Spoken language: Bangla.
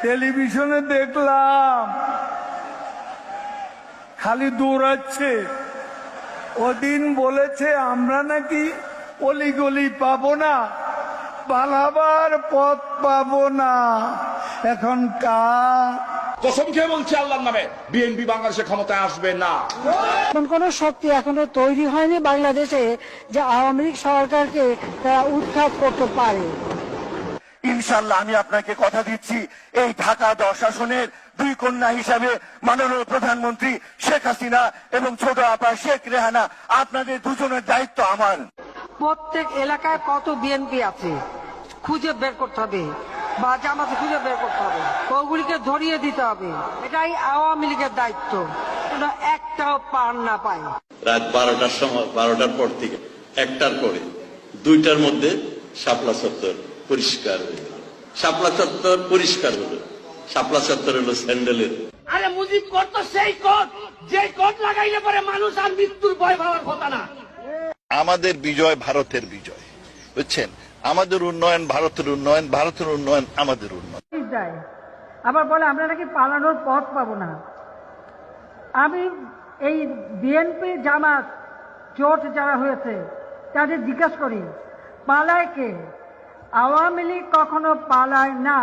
টেলিভিশনে দেখলাম খালি দৌড়াচ্ছে। ওদিন বলেছে আমরা নাকি অলিগলি পাবো না, পালাবার পথ পাবো না। এখন কসম খেয়ে বলছি আল্লাহর নামে, বিএনপি বাংলাদেশে ক্ষমতায় আসবে না। এমন কোন শক্তি এখনো তৈরি হয়নি বাংলাদেশে যে আওয়ামী লীগ সরকারকে উৎখাত করতে পারে। ইনশাল্লাহ আমি আপনাকে কথা দিচ্ছি, এই ঢাকা 10 আসনের 2 কন্যা হিসাবে মাননীয় প্রধানমন্ত্রী শেখ হাসিনা এবং ছোট আপা শেখ রেহানা, আপনাদের দুজনের দায়িত্ব আমার। প্রত্যেক এলাকায় কত বিএনপি আছে খুঁজে বের করতে হবে, বা জামাতে খুঁজে বের করতে হবে, ওগুলিকে ধরিয়ে দিতে হবে। এটাই আওয়ামী লীগের দায়িত্ব, একটাও পার না পায়। রাত 12টার সময়, 12টার পর থেকে 1টার পরে 2টার মধ্যে শাপলা চত্বর পরিষ্কার হয়ে গেল। শাপলা চত্বর পরিষ্কার হলো। শাপলা চত্বর হলো স্যান্ডেলের। আরে মুজিব করতো সেই কোট, যে কোট লাগাইলে পরে মানুষ আর মৃত্যুর ভয় পাওয়ার কথা না। আমাদের বিজয় ভারতের বিজয়, বুঝছেন? আমাদের উন্নয়ন ভারতের উন্নয়ন, ভারতের উন্নয়ন আমাদের উন্নয়ন। আবার বলে আমরা নাকি পালানোর পথ পাবো না। আমি এই বিএনপি জামাত জোট যারা হয়েছে তাদের জিজ্ঞাসা করি, পালায় কে? আওয়ামী লীগ কখনো পালায় না।